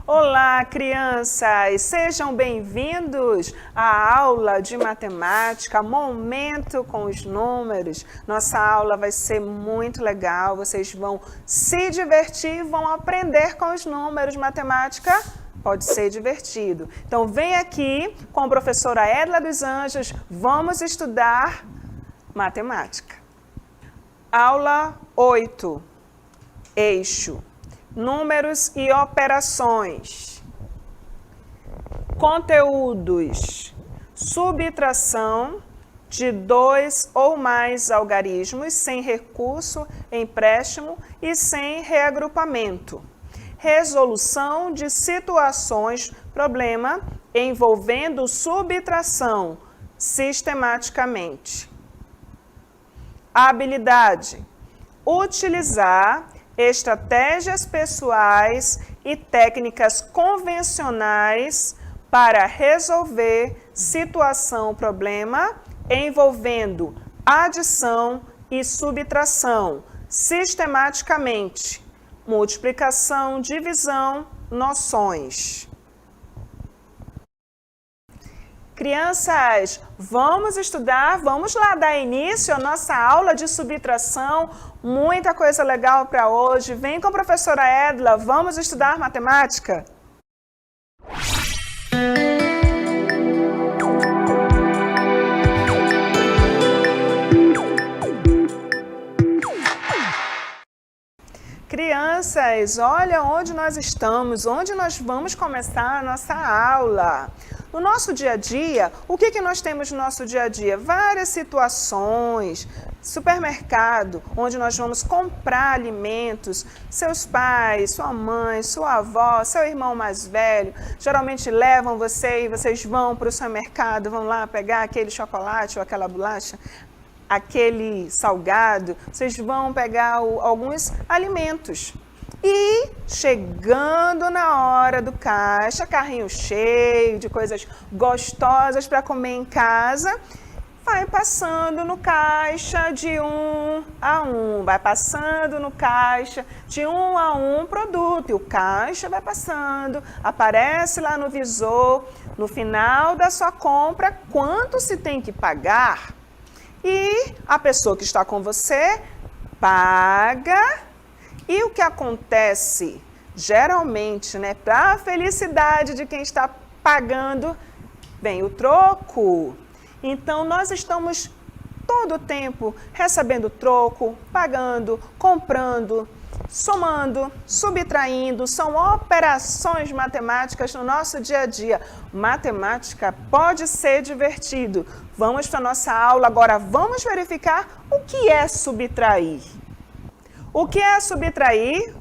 Olá, crianças! Sejam bem-vindos à aula de matemática, Momento com os Números. Nossa aula vai ser muito legal, vocês vão se divertir, vão aprender com os números. Matemática pode ser divertido. Então, vem aqui com a professora Edla dos Anjos, vamos estudar matemática. Aula 8, eixo. Números e operações. Conteúdos. Subtração de 2 ou mais algarismos sem recurso, empréstimo e sem reagrupamento. Resolução de situações, problema envolvendo subtração sistematicamente. Habilidade. Utilizar estratégias pessoais e técnicas convencionais para resolver situação-problema envolvendo adição e subtração sistematicamente, multiplicação, divisão, noções. Crianças, vamos estudar, vamos lá dar início à nossa aula de subtração. Muita coisa legal para hoje. Vem com a professora Edla, vamos estudar matemática? Crianças, olha onde nós estamos, onde nós vamos começar a nossa aula. No nosso dia a dia, o que nós temos no nosso dia a dia? Várias situações, supermercado, onde nós vamos comprar alimentos, seus pais, sua mãe, sua avó, seu irmão mais velho, geralmente levam você e vocês vão para o supermercado, vão lá pegar aquele chocolate ou aquela bolacha, aquele salgado, vocês vão pegar alguns alimentos. E chegando na hora do caixa, carrinho cheio de coisas gostosas para comer em casa, vai passando no caixa de 1 a 1, vai passando no caixa de 1 a 1 produto, e o caixa vai passando, aparece lá no visor, no final da sua compra, quanto se tem que pagar, e a pessoa que está com você paga. E o que acontece, geralmente, né, para a felicidade de quem está pagando, vem o troco. Então, nós estamos todo o tempo recebendo troco, pagando, comprando, somando, subtraindo. São operações matemáticas no nosso dia a dia. Matemática pode ser divertido. Vamos para a nossa aula agora. Vamos verificar o que é subtrair. O que é subtrair?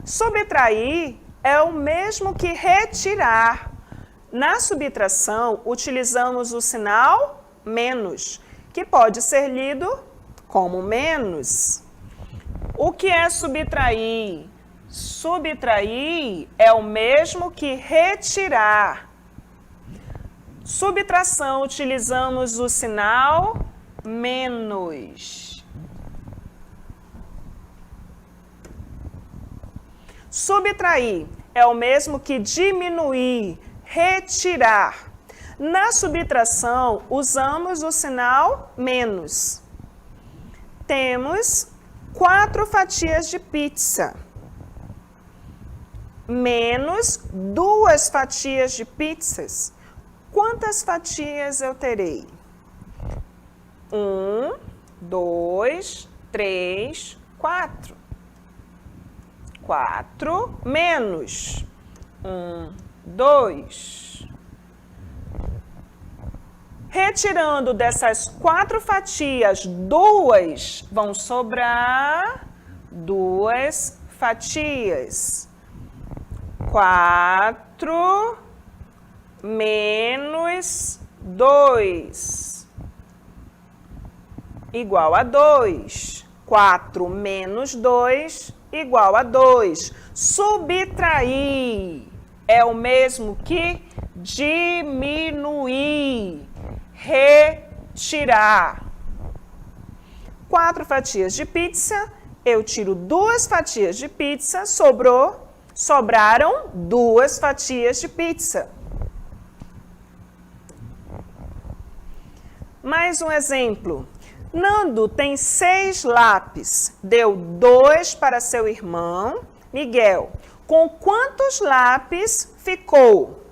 Subtrair é o mesmo que retirar. Na subtração, utilizamos o sinal menos, que pode ser lido como menos. O que é subtrair? Subtrair é o mesmo que retirar. Subtração, utilizamos o sinal menos. Subtrair é o mesmo que diminuir, retirar. Na subtração, usamos o sinal menos. Temos 4 fatias de pizza, menos 2 fatias de pizzas. Quantas fatias eu terei? 1, 2, 3, 4. 4 menos 1, 2. Retirando dessas 4 fatias, 2, vão sobrar 2 fatias. 4 menos 2 igual a 2. 4 menos 2 igual a 2. Subtrair é o mesmo que diminuir. Retirar. 4 fatias de pizza, eu tiro 2 fatias de pizza, sobraram 2 fatias de pizza. Mais um exemplo. Nando tem 6 lápis, deu 2 para seu irmão Miguel. Com quantos lápis ficou?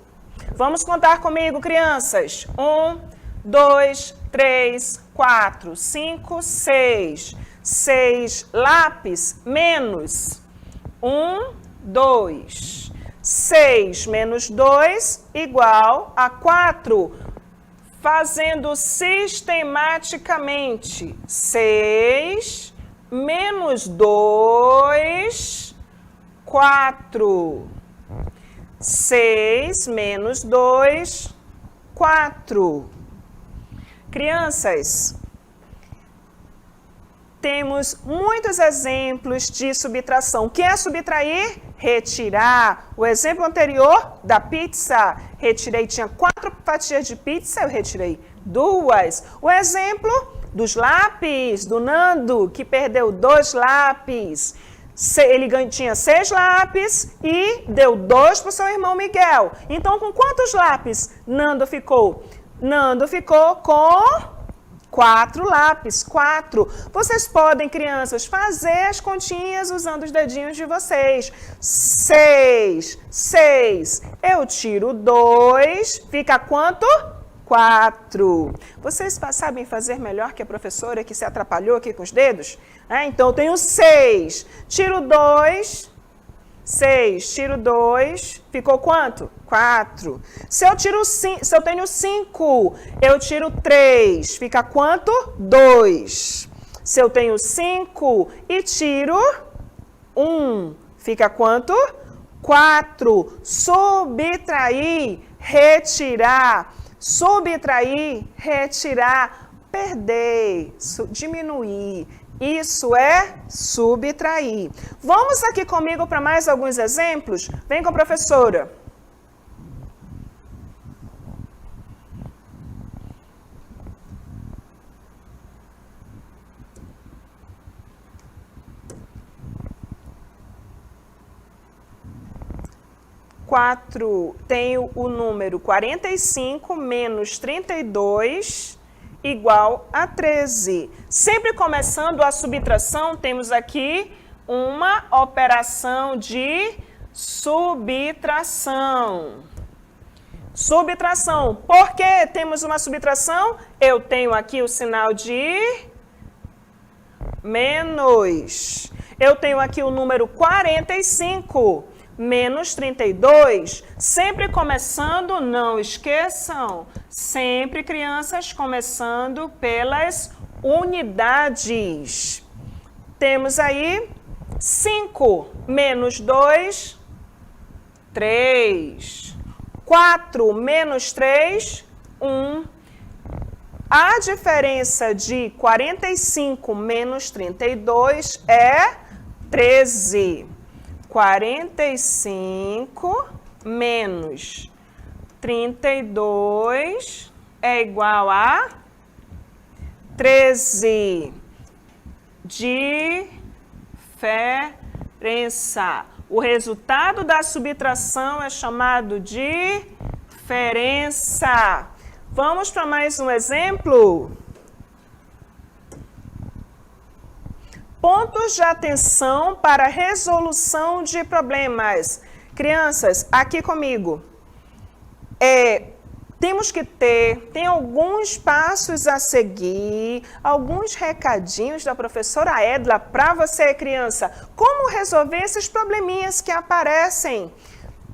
Vamos contar comigo, crianças. 1, 2, 3, 4, 5, 6. 6 lápis menos 1, 2. 6 menos 2 igual a 4. Fazendo sistematicamente. 6 menos 2, 4. 6 menos 2, 4. Crianças, temos muitos exemplos de subtração. O que é subtrair? Retirar. O exemplo anterior da pizza, retirei, tinha 4 fatias de pizza, eu retirei 2. O exemplo dos lápis, do Nando, que perdeu 2 lápis. Ele tinha 6 lápis e deu 2 para o seu irmão Miguel. Então, com quantos lápis Nando ficou? Nando ficou com 4 lápis, 4. Vocês podem, crianças, fazer as continhas usando os dedinhos de vocês. 6, 6. Eu tiro 2, fica quanto? 4. Vocês sabem fazer melhor que a professora que se atrapalhou aqui com os dedos? Então, eu tenho 6. Tiro 2. 6, tiro 2, ficou quanto? 4. Se eu tenho 5, eu tiro 3, fica quanto? 2. Se eu tenho 5 e tiro 1, fica quanto? 4. Subtrair, retirar. Subtrair, retirar, perder, diminuir. Isso é subtrair. Vamos aqui comigo para mais alguns exemplos? Vem com a professora. Tenho o número 45 menos 32 igual a 13. Sempre começando a subtração, temos aqui uma operação de subtração. Subtração. Por que temos uma subtração? Eu tenho aqui o sinal de menos. Eu tenho aqui o número 45 menos 32, sempre começando, não esqueçam, sempre, crianças, começando pelas unidades. Temos aí 5 menos 2, 3. 4 menos 3, 1. A diferença de 45 menos 32 é 13. 45 menos 32 é igual a 13. Diferença. O resultado da subtração é chamado de diferença. Vamos para mais um exemplo? Pontos de atenção para resolução de problemas. Crianças, aqui comigo. Tem alguns passos a seguir, alguns recadinhos da professora Edla para você, criança. Como resolver esses probleminhas que aparecem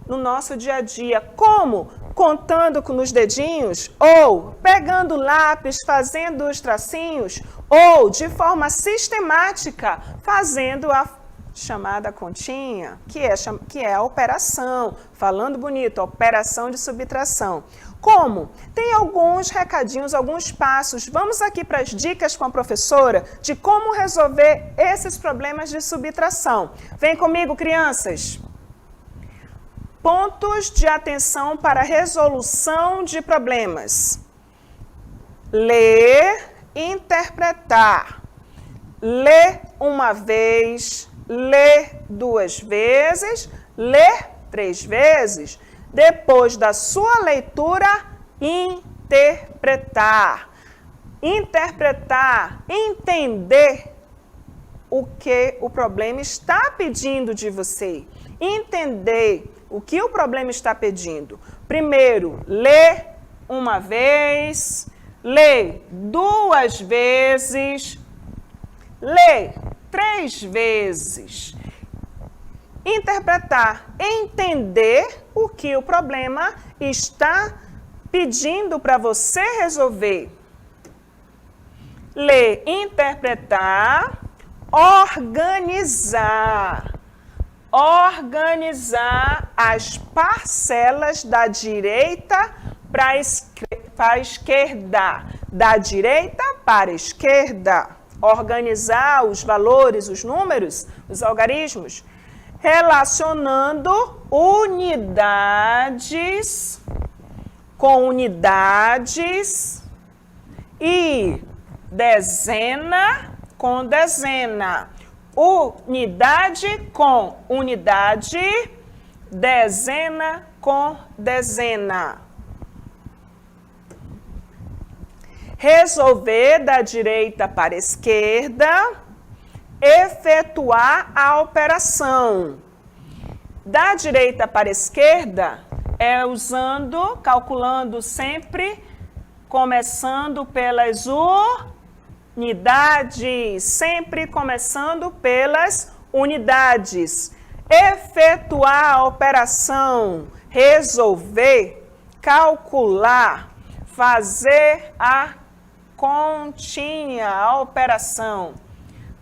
no nosso dia a dia? Como? contando nos dedinhos, ou pegando lápis, fazendo os tracinhos, ou de forma sistemática, fazendo a chamada continha, que é a operação, falando bonito, a operação de subtração. Como? Tem alguns recadinhos, alguns passos. Vamos aqui para as dicas com a professora de como resolver esses problemas de subtração. Vem comigo, crianças. Pontos de atenção para resolução de problemas. Ler, interpretar. Ler uma vez, ler 2 vezes, ler 3 vezes. Depois da sua leitura, interpretar. Interpretar, entender o que o problema está pedindo de você. Entender o que o problema está pedindo. Primeiro, lê uma vez, lê 2 vezes, lê 3 vezes. Interpretar, entender o que o problema está pedindo para você resolver. Ler, interpretar, organizar. Organizar as parcelas da direita para a esquerda. Da direita para a esquerda. Organizar os valores, os números, os algarismos. Relacionando unidades com unidades e dezena com dezena. Unidade com unidade, dezena com dezena. Resolver da direita para a esquerda. Efetuar a operação. Da direita para a esquerda é calculando sempre, começando pelas unidades. Sempre começando pelas unidades. Efetuar a operação. Resolver, calcular, fazer a continha, a operação.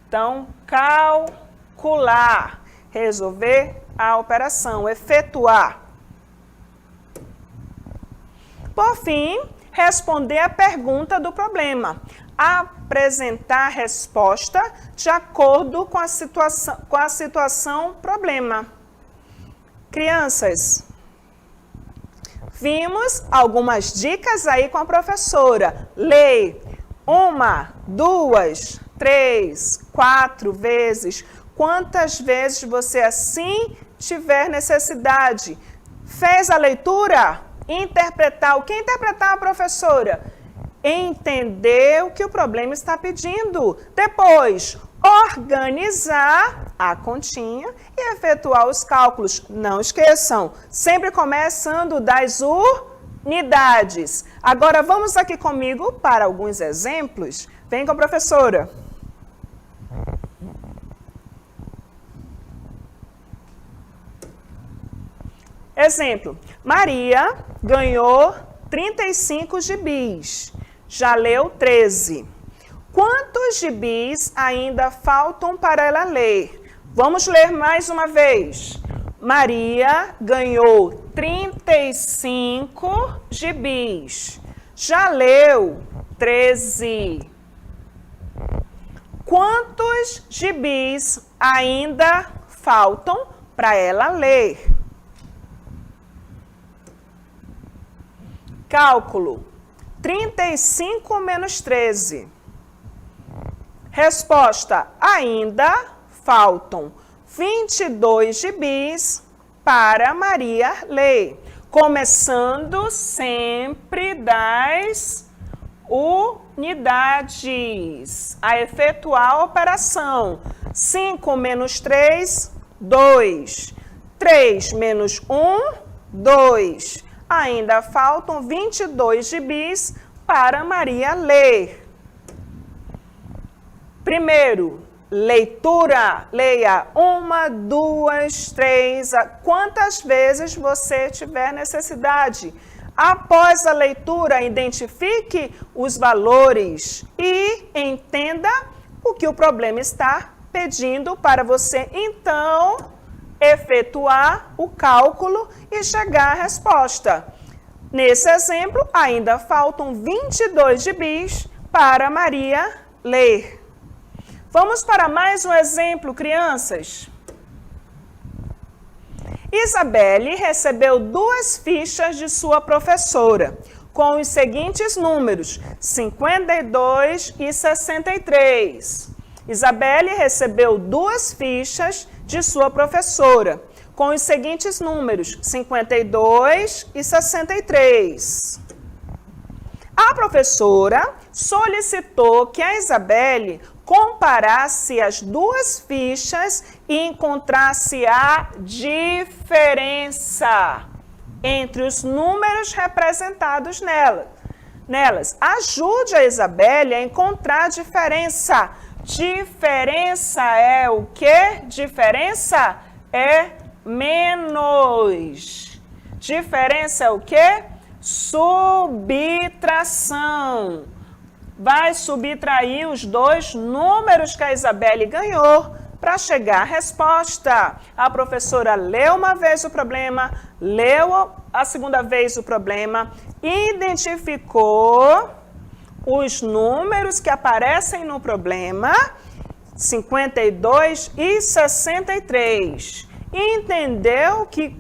Então, calcular, resolver a operação, efetuar. Por fim, responder a pergunta do problema. Apresentar a resposta de acordo com a situação problema. Crianças, vimos algumas dicas aí com a professora. Lê 1, 2, 3, 4 vezes, quantas vezes você assim tiver necessidade. Fez a leitura? Interpretar. O que interpretar, professora? Entender o que o problema está pedindo. Depois, organizar a continha e efetuar os cálculos. Não esqueçam, sempre começando das unidades. Agora, vamos aqui comigo para alguns exemplos. Vem com a professora. Exemplo, Maria ganhou 35 gibis, já leu 13. Quantos gibis ainda faltam para ela ler? Vamos ler mais uma vez. Maria ganhou 35 gibis, já leu 13. Quantos gibis ainda faltam para ela ler? Cálculo, 35 menos 13. Resposta, ainda faltam 22 gibis para Maria ler. Começando sempre das unidades. A efetuar a operação. 5 menos 3, 2. 3 menos 1, 2. Ainda faltam 22 gibis para Maria ler. Primeiro, leitura. Leia 1, 2, 3, quantas vezes você tiver necessidade. Após a leitura, identifique os valores e entenda o que o problema está pedindo para você, então, efetuar o cálculo e chegar à resposta. Nesse exemplo, ainda faltam 22 gibis para Maria ler. Vamos para mais um exemplo, crianças. Isabelle recebeu 2 fichas de sua professora, com os seguintes números, 52 e 63. Isabelle recebeu 2 fichas de sua professora, com os seguintes números, 52 e 63. A professora solicitou que a Isabelle comparasse as 2 fichas e encontrasse a diferença entre os números representados nelas. Ajude a Isabelle a encontrar a diferença. Diferença é o quê? Diferença é menos. Diferença é o quê? Subtração. Vai subtrair os 2 números que a Isabelle ganhou para chegar à resposta. A professora leu uma vez o problema, leu a segunda vez o problema, identificou os números que aparecem no problema, 52 e 63. Entendeu que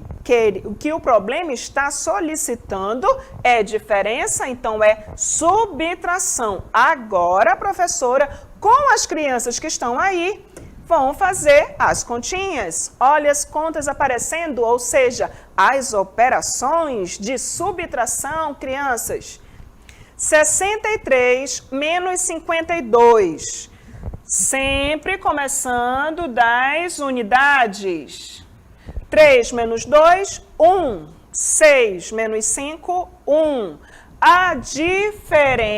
o que o problema está solicitando é diferença, então é subtração. Agora, a professora, com as crianças que estão aí, vão fazer as continhas. Olha as contas aparecendo, ou seja, as operações de subtração, crianças. 63 menos 52. Sempre começando das unidades. 3 menos 2, 1. 6 menos 5, 1. A diferença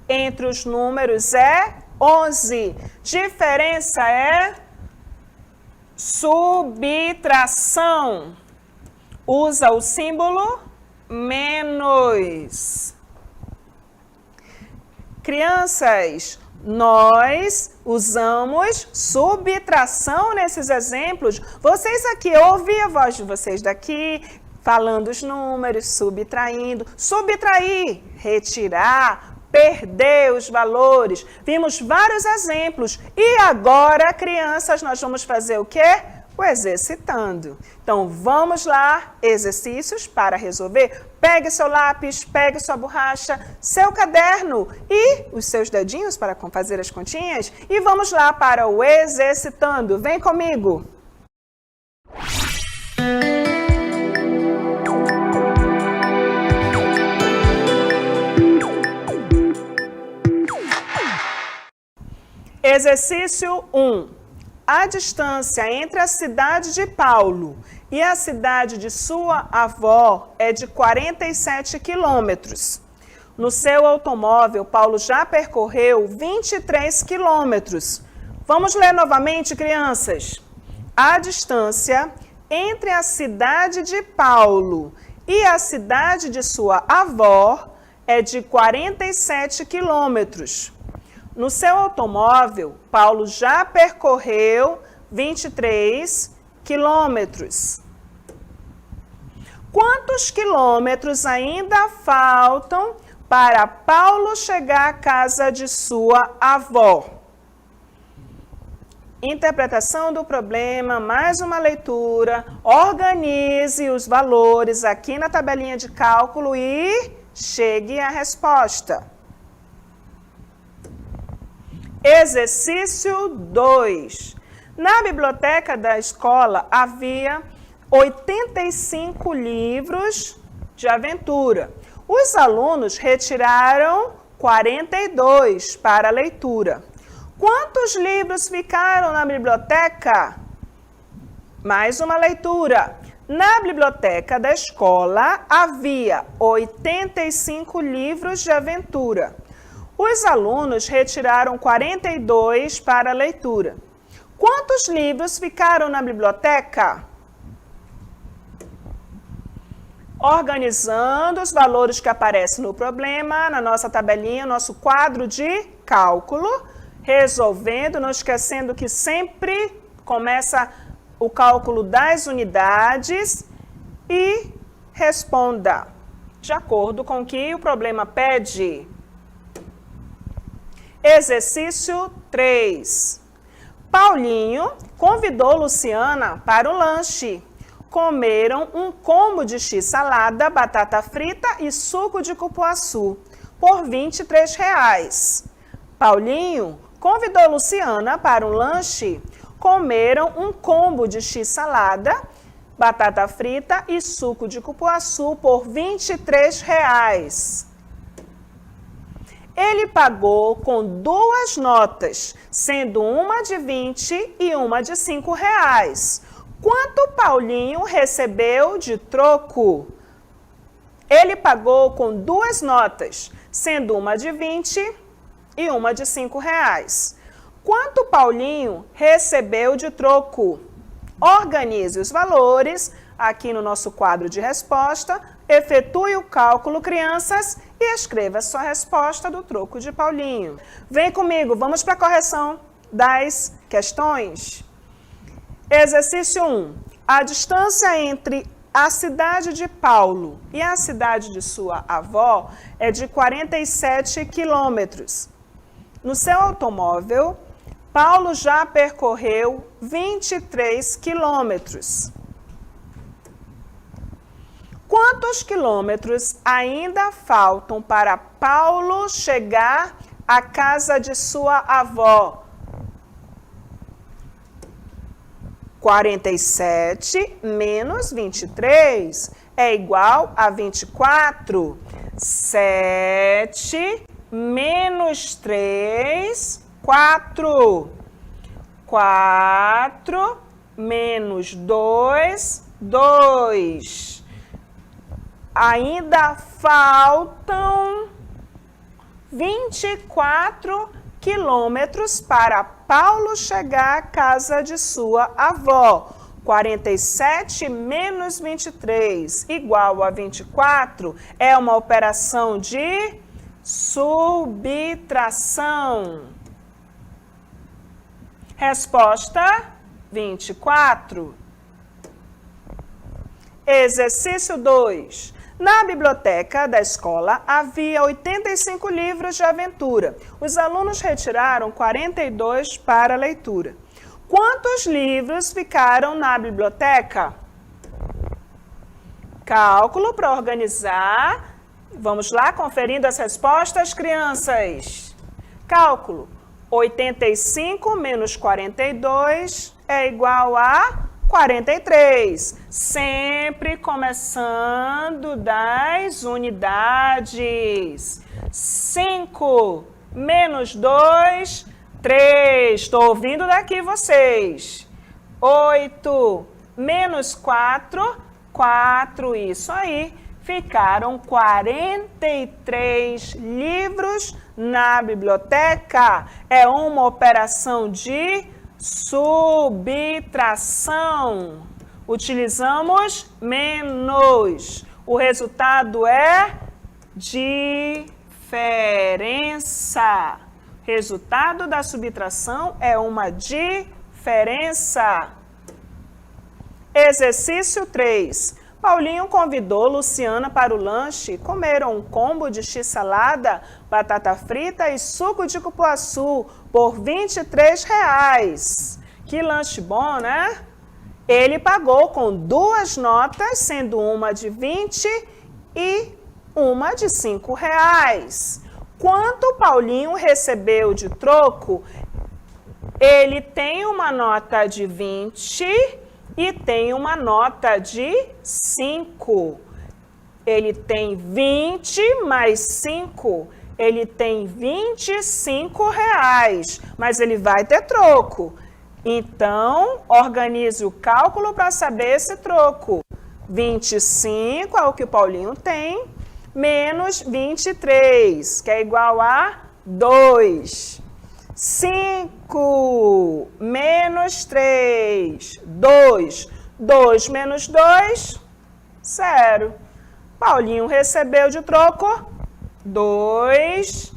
entre os números é 11. Diferença é subtração. Usa o símbolo menos. Crianças, nós usamos subtração nesses exemplos. Vocês aqui, ouvem a voz de vocês daqui, falando os números, subtraindo. Subtrair, retirar, perder os valores. Vimos vários exemplos. E agora, crianças, nós vamos fazer o quê? O exercitando. Então, vamos lá, exercícios para resolver. Pegue seu lápis, pegue sua borracha, seu caderno e os seus dedinhos para fazer as continhas. E vamos lá para o exercitando. Vem comigo! Exercício 1. A distância entre a cidade de Paulo e a cidade de sua avó é de 47 quilômetros. No seu automóvel, Paulo já percorreu 23 quilômetros. Vamos ler novamente, crianças. A distância entre a cidade de Paulo e a cidade de sua avó é de 47 quilômetros. No seu automóvel, Paulo já percorreu 23 quilômetros. Quantos quilômetros ainda faltam para Paulo chegar à casa de sua avó? Interpretação do problema, mais uma leitura, organize os valores aqui na tabelinha de cálculo e chegue à resposta. Exercício 2. Na biblioteca da escola havia 85 livros de aventura. Os alunos retiraram 42 para a leitura. Quantos livros ficaram na biblioteca? Mais uma leitura. Na biblioteca da escola havia 85 livros de aventura. Os alunos retiraram 42 para a leitura. Quantos livros ficaram na biblioteca? organizando os valores que aparecem no problema, na nossa tabelinha, nosso quadro de cálculo, resolvendo, não esquecendo que sempre começa o cálculo das unidades e responda de acordo com o que o problema pede. Exercício 3. Paulinho convidou Luciana para o lanche. Comeram um combo de x-salada, batata frita e suco de cupuaçu por R$ 23. Paulinho convidou Luciana para um lanche. Comeram um combo de x-salada, batata frita e suco de cupuaçu por R$ 23. Ele pagou com 2 notas, sendo uma de 20 e uma de R$ 5. Quanto Paulinho recebeu de troco? Ele pagou com 2 notas, sendo uma de 20 e uma de R$ 5. Quanto Paulinho recebeu de troco? Organize os valores aqui no nosso quadro de resposta, efetue o cálculo, crianças, e escreva a sua resposta do troco de Paulinho. Vem comigo, vamos para a correção das questões. Exercício 1. A distância entre a cidade de Paulo e a cidade de sua avó é de 47 quilômetros. No seu automóvel, Paulo já percorreu 23 quilômetros. Quantos quilômetros ainda faltam para Paulo chegar à casa de sua avó? 47 menos 23 é igual a 24. 7 menos 3, 4. 4 menos 2, 2. Ainda faltam 24 quilômetros para Paulo chegar à casa de sua avó. 47 menos 23 igual a 24 é uma operação de subtração. Resposta: 24. Exercício 2. Na biblioteca da escola havia 85 livros de aventura. Os alunos retiraram 42 para leitura. Quantos livros ficaram na biblioteca? Cálculo para organizar. Vamos lá, conferindo as respostas, crianças. Cálculo. 85 menos 42 é igual a 43. Sempre começando das unidades. 5 menos 2, 3. Estou ouvindo daqui vocês. 8 menos 4, 4. Isso aí. Ficaram 43 livros na biblioteca. É uma operação de subtração. Utilizamos menos. O resultado é diferença. Resultado da subtração é uma diferença. Exercício 3. Paulinho convidou Luciana para o lanche. Comeram um combo de x-salada, batata frita e suco de cupuaçu por R$ 23. Que lanche bom, né? Ele pagou com 2 notas, sendo uma de 20 e uma de R$ 5. Quanto Paulinho recebeu de troco? Ele tem uma nota de 20 e tem uma nota de 5. Ele tem 20 mais 5. Ele tem R$ 25, mas ele vai ter troco. Então, organize o cálculo para saber esse troco. 25 é o que o Paulinho tem, menos 23, que é igual a 2. 5 menos 3, 2. 2 menos 2, 0. Paulinho recebeu de troco R$ 2.